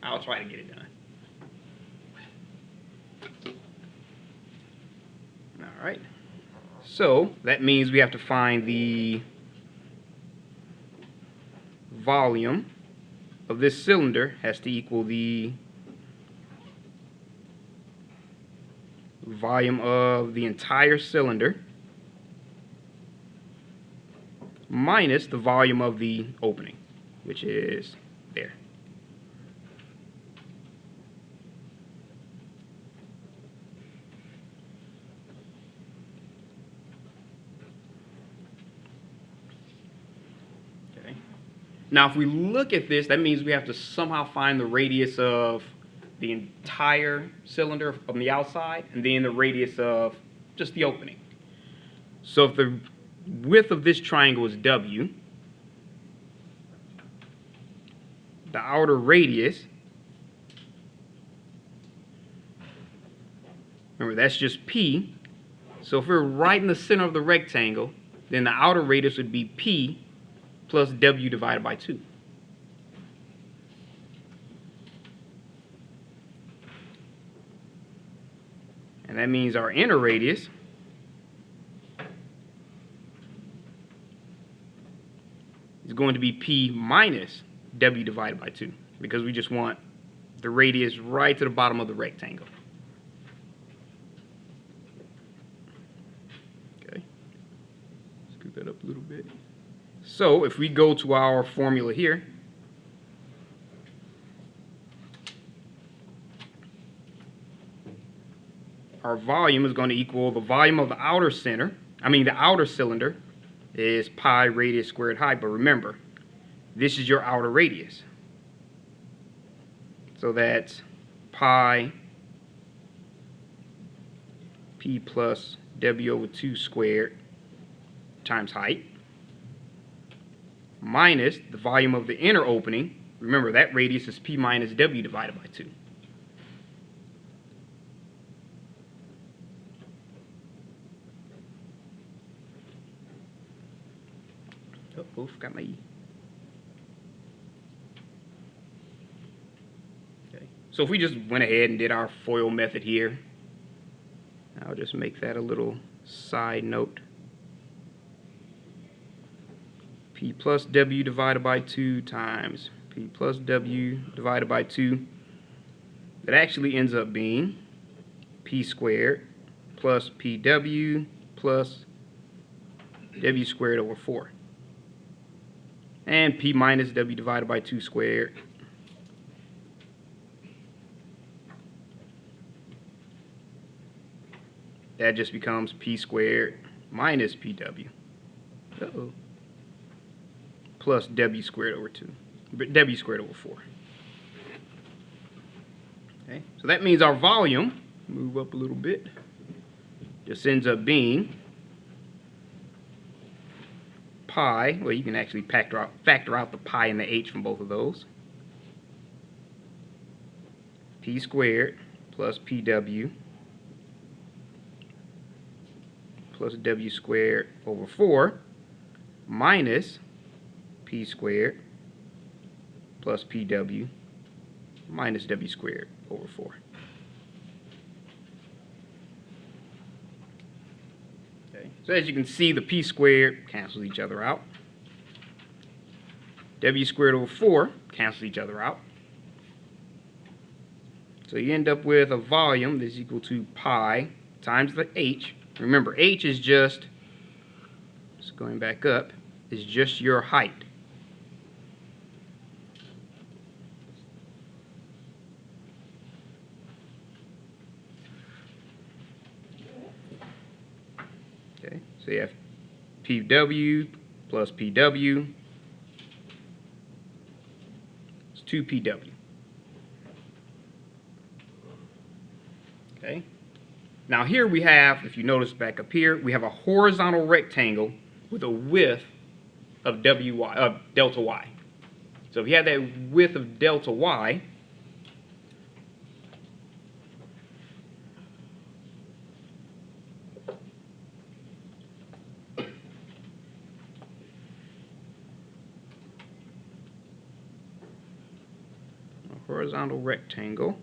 I'll try to get it done. All right. So that means we have to find the volume of this cylinder has to equal the volume of the entire cylinder minus the volume of the opening, which is there. Okay. Now, if we look at this, that means we have to somehow find the radius of the entire cylinder from the outside and then the radius of just the opening. So if the width of this triangle is W, the outer radius, remember that's just P, so if we're right in the center of the rectangle, then the outer radius would be P plus W divided by 2. And that means our inner radius is going to be P minus W divided by 2, because we just want the radius right to the bottom of the rectangle. Okay, scoot that up a little bit. So if we go to our formula here, our volume is going to equal the volume of the outer cylinder is pi radius squared height. But remember, this is your outer radius. So that's pi P plus W over 2 squared times height minus the volume of the inner opening. Remember, that radius is P minus W divided by 2. Oh, forgot my E. Okay. So if we just went ahead and did our FOIL method here, I'll just make that a little side note. P plus W divided by 2 times P plus W divided by 2. That actually ends up being P squared plus PW plus W squared over 4. And P minus W divided by 2 squared. That just becomes P squared minus PW. Plus W squared over 2. W squared over 4. Okay, so that means our volume, move up a little bit, just ends up being pi, well, you can actually factor out the pi and the h from both of those. P squared plus PW plus W squared over 4 minus P squared plus PW minus W squared over 4. Okay, so as you can see, the P squared cancels each other out. W squared over 4 cancels each other out. So you end up with a volume that's equal to pi times the h. Remember, h is just going back up, is just your height. Okay, so you have PW plus PW. It's 2PW. Okay. Now here we have, if you notice back up here, we have a horizontal rectangle with a width of delta y. So if you have that width of delta y, horizontal rectangle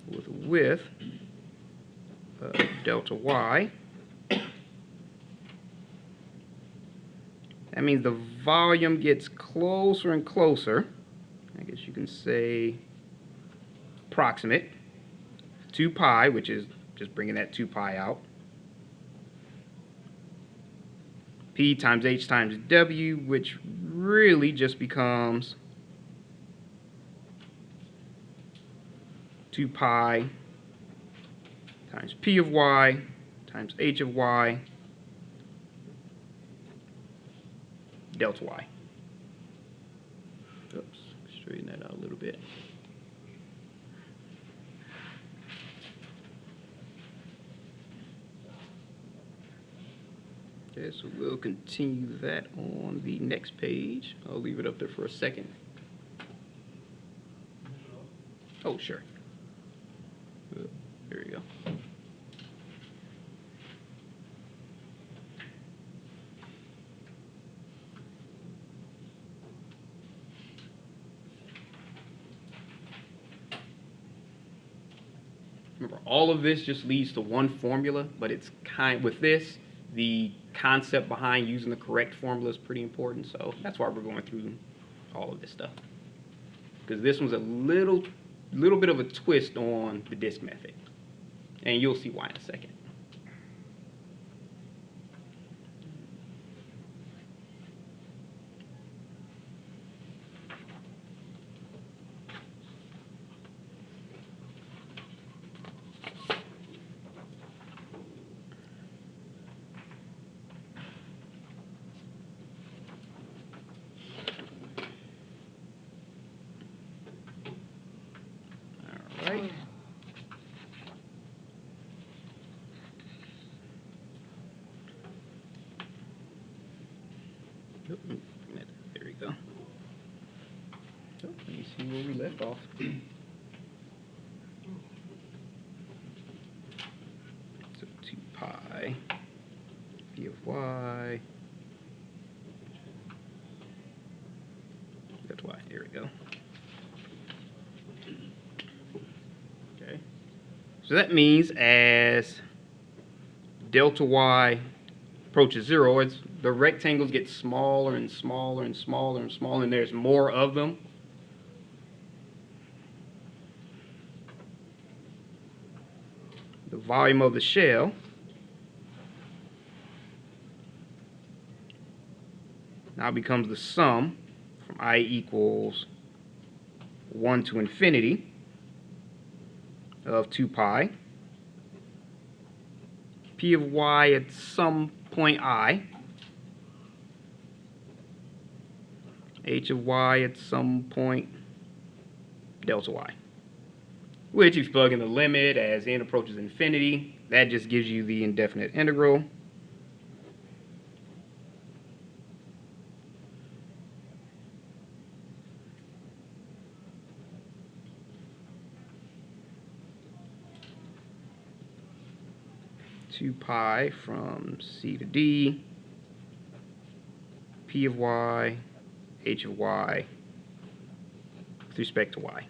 with a width of delta y. That means the volume gets closer and closer. I guess you can say approximate. 2 pi, which is just bringing that 2 pi out. P times H times W, which really just becomes 2 pi times P of Y times H of Y delta Y. Oops, straighten that out a little bit. Okay, so we'll continue that on the next page. I'll leave it up there for a second. Oh, sure. There we go. Remember, all of this just leads to one formula, but it's with this, the concept behind using the correct formula is pretty important, so that's why we're going through all of this stuff. Because this one's a little bit of a twist on the disk method, and you'll see why in a second. Right. There we go. So, let me see where we left off. So 2 pi P of Y. That's Y. There we go. Okay. So that means as delta Y approaches 0, it's, the rectangles get smaller and smaller and smaller and smaller, and there's more of them. The volume of the shell now becomes the sum from I equals 1 to infinity of 2 pi P of Y at some point I, H of Y at some point delta Y. Which, if you plug in the limit as n approaches infinity, that just gives you the indefinite integral. Two pi from C to D, P of Y, H of Y, with respect to Y.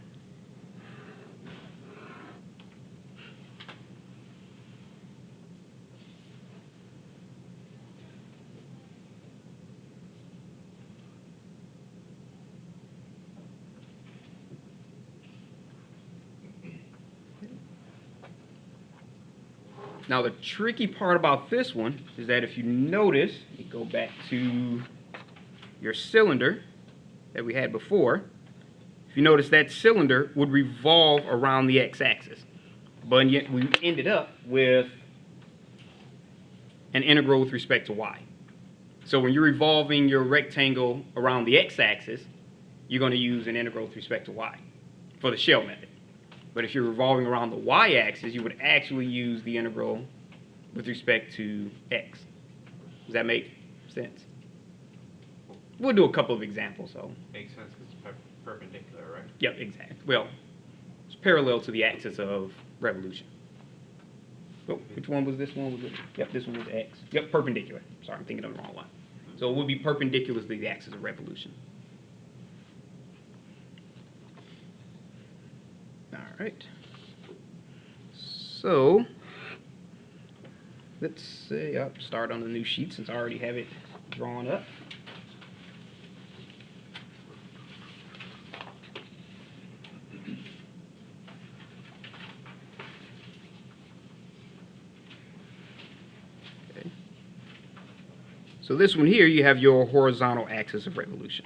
Now the tricky part about this one is that if you notice, you go back to your cylinder that we had before, if you notice that cylinder would revolve around the x-axis. But yet we ended up with an integral with respect to y. So when you're revolving your rectangle around the x-axis, you're going to use an integral with respect to y for the shell method. But if you're revolving around the y-axis, you would actually use the integral with respect to x. Does that make sense? We'll do a couple of examples. So Makes sense because it's perpendicular, right? Yep, exactly. Well, it's parallel to the axis of revolution. Oh, which one was this one? Was it? Yep, this one was x. Yep, perpendicular. Sorry, I'm thinking of the wrong one. So it would be perpendicular to the axis of revolution. All right. So let's say I'll start on the new sheet since I already have it drawn up. Okay. So this one here, you have your horizontal axis of revolution.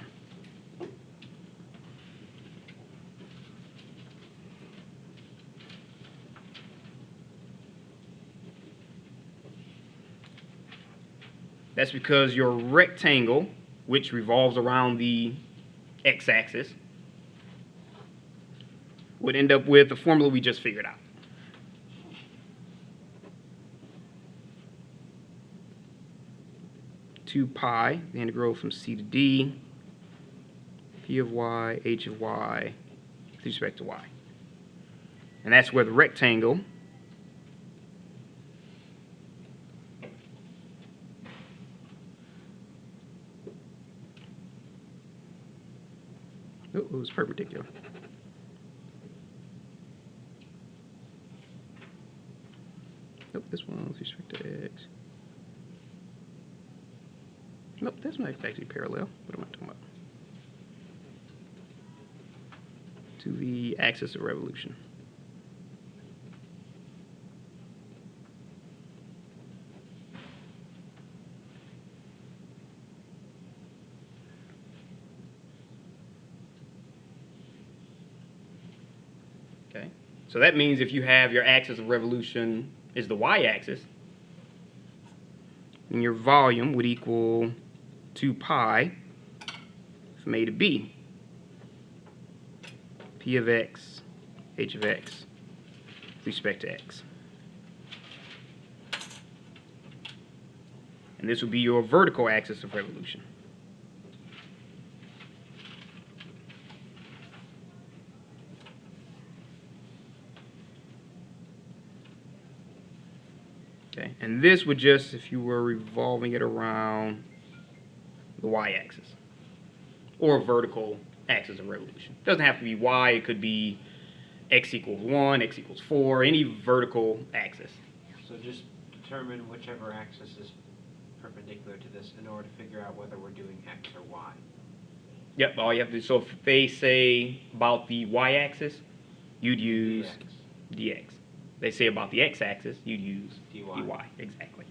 That's because your rectangle, which revolves around the x-axis, would end up with the formula we just figured out. Two pi, the integral from c to d, p of y, h of y, with respect to y. And that's where the rectangle it was perpendicular. Nope, this one with respect to x. Nope, that's not actually parallel. What am I talking about? To the axis of revolution. Okay, so that means if you have your axis of revolution is the y-axis, then your volume would equal 2 pi from a to b, p of x, h of x, with respect to x. And this would be your vertical axis of revolution. Okay, and this would just, if you were revolving it around the y-axis, or vertical axis of revolution. It doesn't have to be y, it could be x equals 1, x equals 4, any vertical axis. So just determine whichever axis is perpendicular to this in order to figure out whether we're doing x or y. Yep, all you have to do, so if they say about the y-axis, you'd use dx. They say about the x-axis, you'd use dy. Exactly.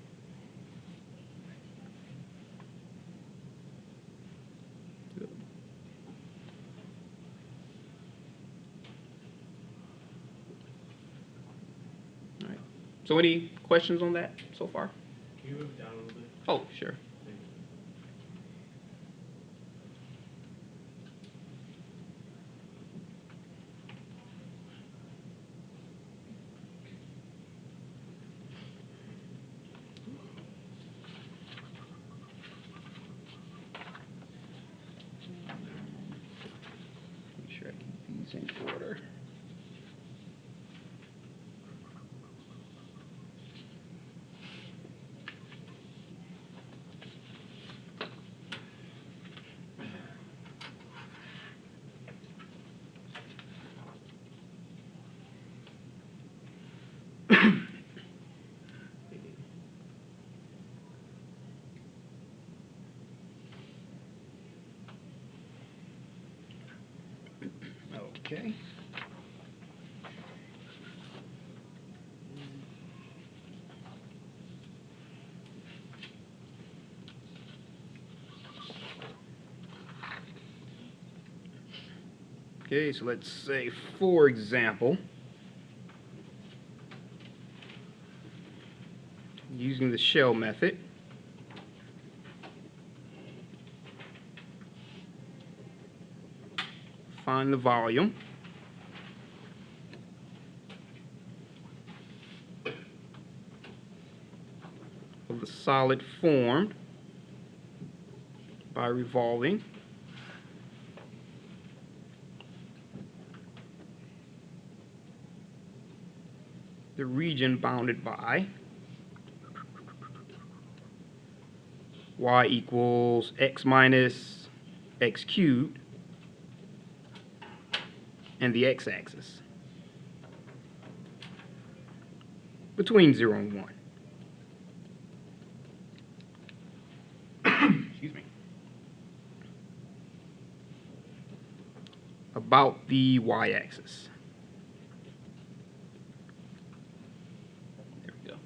All right. So any questions on that so far? Can you move down a little bit? Oh, sure. Make sure I keep these in order. Okay. Okay, so let's say, for example, using the shell method, find the volume of the solid formed by revolving the region bounded by y equals x minus x cubed, and the x-axis between 0 and 1. Excuse me. About the y-axis. There we go.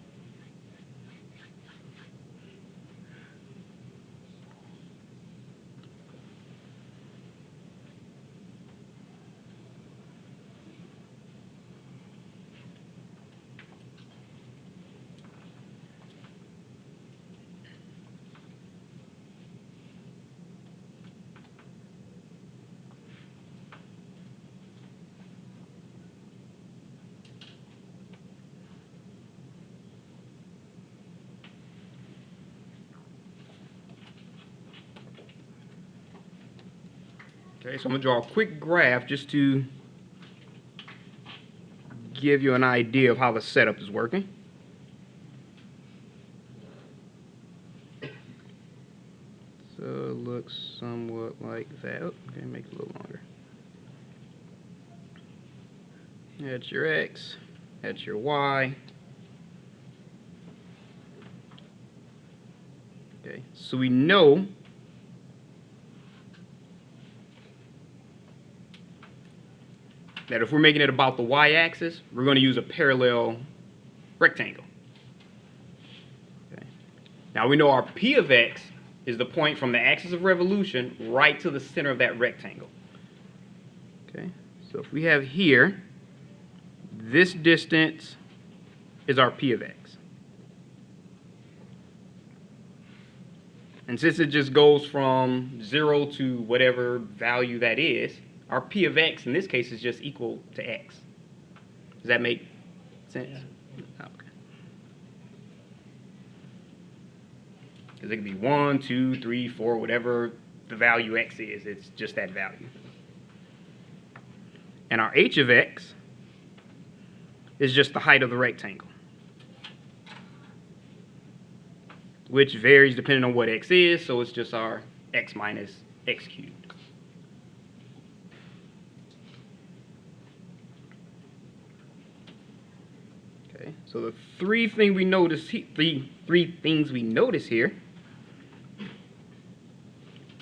Okay, so I'm going to draw a quick graph just to give you an idea of how the setup is working. So it looks somewhat like that. Oh, okay, make it a little longer. That's your x, that's your y. Okay, so we know that if we're making it about the y-axis, we're going to use a parallel rectangle. Okay. Now we know our p of x is the point from the axis of revolution right to the center of that rectangle. Okay, so if we have here, this distance is our p of x. And since it just goes from 0 to whatever value that is, our p of x in this case is just equal to x. Does that make sense? Yeah. Okay. Because it could be 1, 2, 3, 4, whatever the value x is, it's just that value. And our h of x is just the height of the rectangle, which varies depending on what x is, so it's just our x minus x cubed. Okay, so the three things we notice here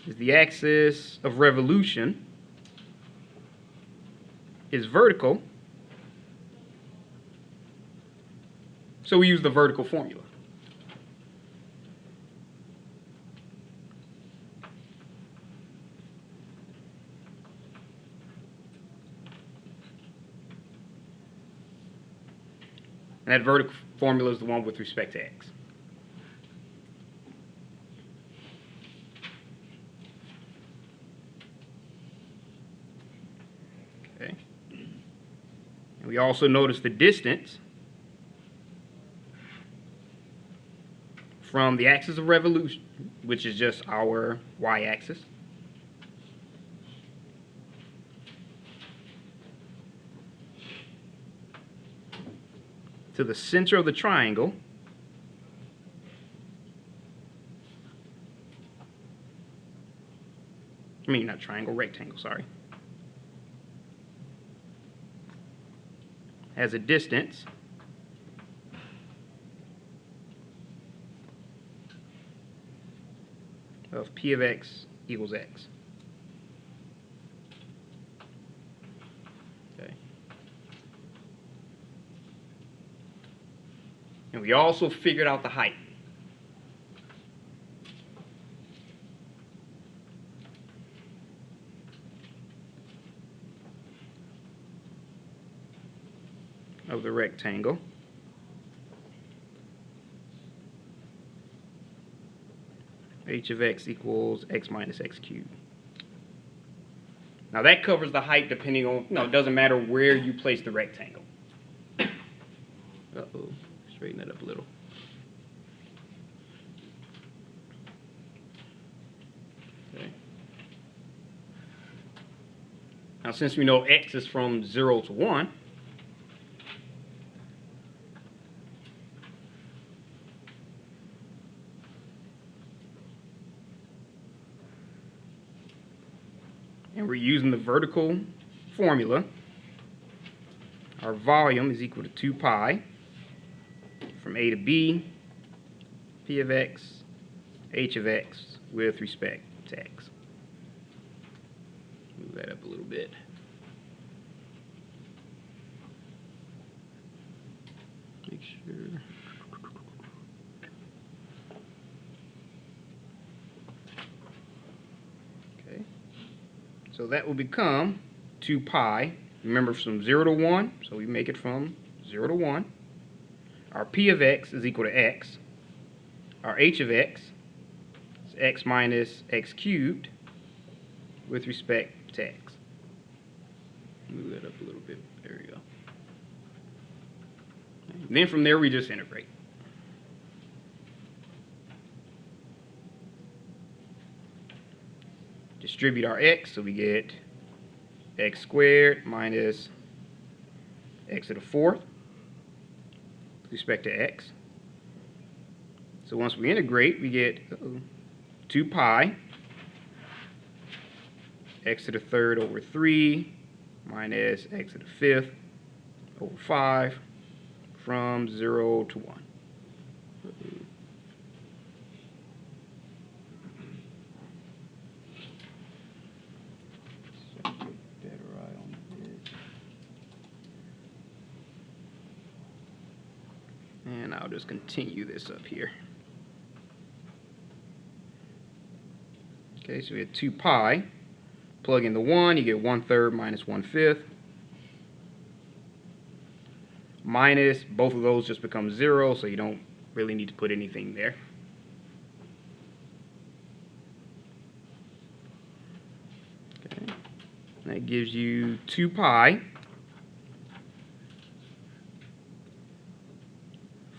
is the axis of revolution is vertical, so we use the vertical formula. And that vertical formula is the one with respect to x. Okay. And we also notice the distance from the axis of revolution, which is just our y-axis, to the center of the triangle, not triangle, rectangle, sorry, has a distance of p of x equals x. Okay. And we also figured out the height. Of the rectangle. H of x equals x minus x cubed. Now that covers the height depending on, it doesn't matter where you place the rectangle. Uh-oh, straighten that up a little. Okay. Now since we know x is from 0 to 1, and we're using the vertical formula, our volume is equal to 2 pi from A to B, P of x, H of x with respect to x. Move that up a little bit. Make sure. Okay. So that will become 2 pi. Remember, from 0 to 1, so we make it from 0 to 1. Our P of x is equal to x. Our H of x is x minus x cubed with respect to x. Move that up a little bit. There we go. And then from there, we just integrate. Distribute our x, so we get x squared minus x to the 4th with respect to x. So once we integrate, we get 2 pi x to the 3rd over 3 minus x to the 5th over 5 from 0 to 1. And I'll just continue this up here. Okay, so we had 2 pi. Plug in the 1, you get 1/3 minus 1/5. Minus, both of those just become 0, so you don't really need to put anything there. Okay, that gives you 2 pi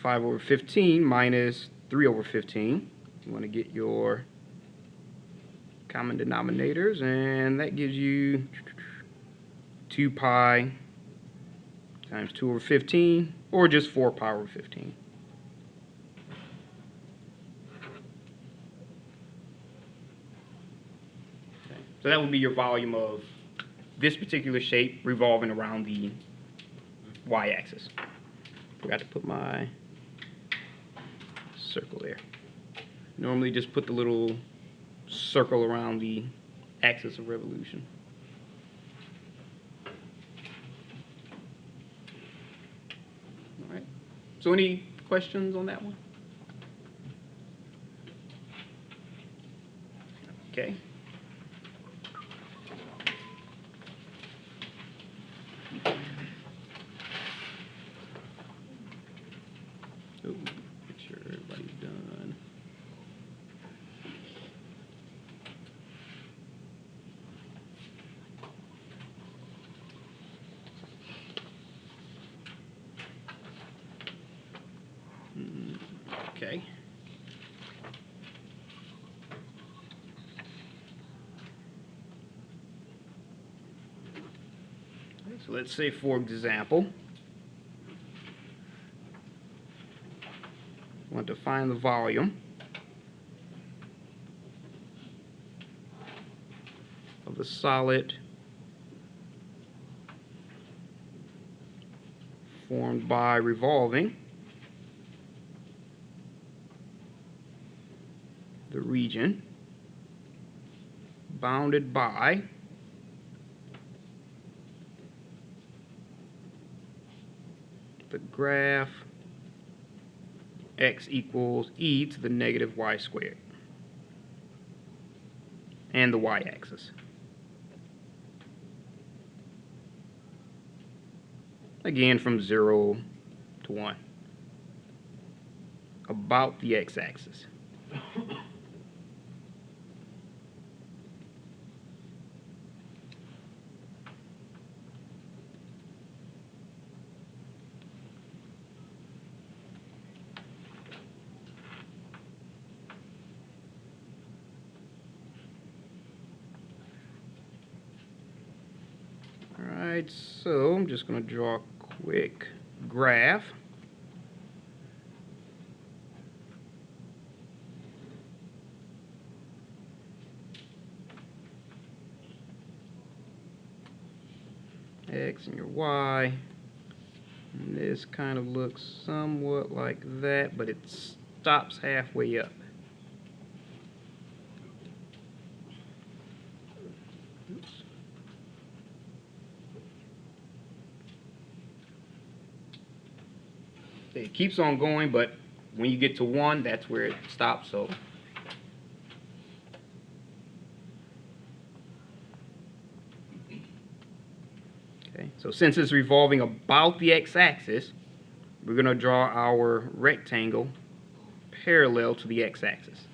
5 over 15 minus 3 over 15. You want to get your common denominators, and that gives you 2 pi times 2 over 15, or just 4 pi over 15. Okay. So that would be your volume of this particular shape revolving around the y-axis. Forgot to put my circle there. Normally just put the little circle around the axis of revolution. All right. So any questions on that one? Okay. Oh, make sure everybody's done. Okay. So let's say, for example, I want to find the volume of the solid formed by revolving the region bounded by the graph x equals e to the negative y squared and the y-axis. Again, from 0 to 1. About the x-axis. Alright, so I'm just going to draw a quick graph. X and your Y. And this kind of looks somewhat like that, but it stops halfway up. Oops. It keeps on going, but when you get to 1, that's where it stops. So okay, so since it's revolving about the x-axis, we're going to draw our rectangle parallel to the x-axis.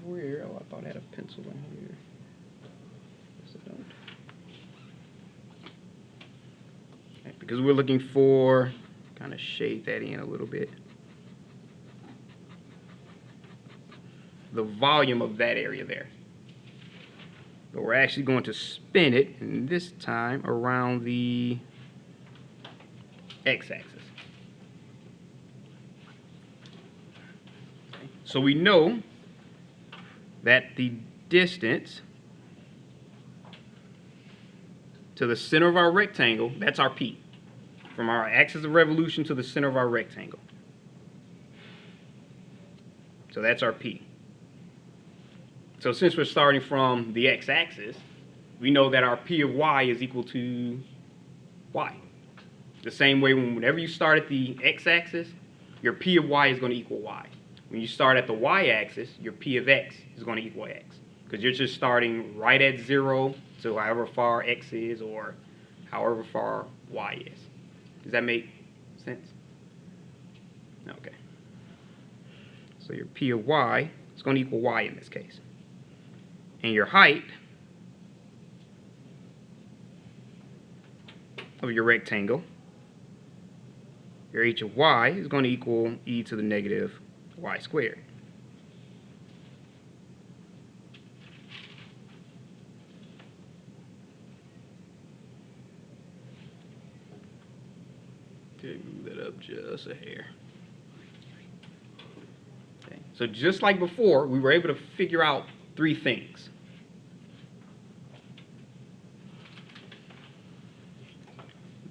Where? Oh, I thought I had a pencil in here. Guess I don't. Okay, because we're looking for, kind of shade that in a little bit, the volume of that area there. But we're actually going to spin it, and this time around the x-axis. Okay. So we know that the distance to the center of our rectangle, that's our P, from our axis of revolution to the center of our rectangle. So that's our P. So since we're starting from the x-axis, we know that our P of y is equal to y. The same way whenever you start at the x-axis, your P of y is going to equal y. When you start at the y-axis, your P of x is going to equal x. Because you're just starting right at 0 to however far x is or however far y is. Does that make sense? Okay. So your P of y is going to equal y in this case. And your height of your rectangle, your h of y, is going to equal e to the negative y squared. Okay, move that up just a hair. Okay, so just like before, we were able to figure out 3 things.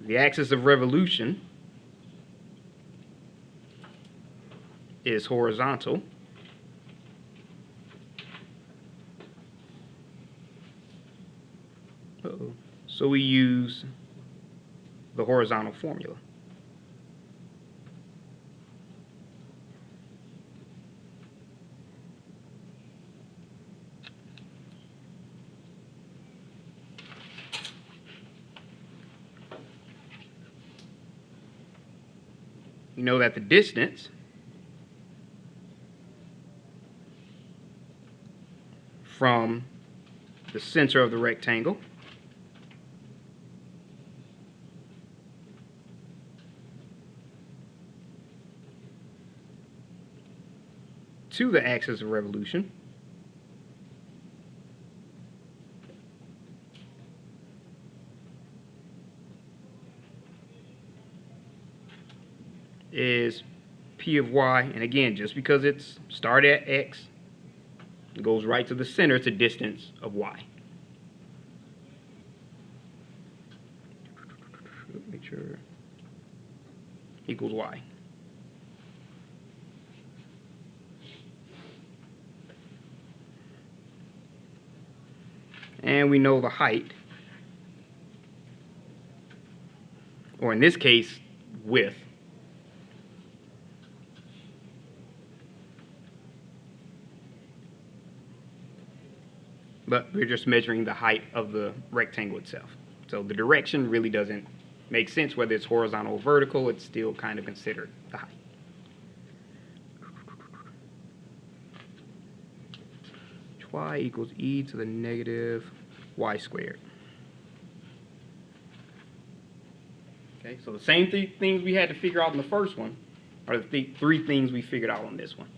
The axis of revolution is horizontal. Uh-oh. So we use the horizontal formula. You know that the distance from the center of the rectangle to the axis of revolution is P of y, and again, just because it's started at x, it goes right to the center, it's a distance of y. Make sure equals y. And we know the height, or in this case, width, but we're just measuring the height of the rectangle itself. So the direction really doesn't make sense, whether it's horizontal or vertical, it's still kind of considered the height. Y equals e to the negative y squared. Okay, so the same 3 things we had to figure out in the first one are the 3 things we figured out on this one.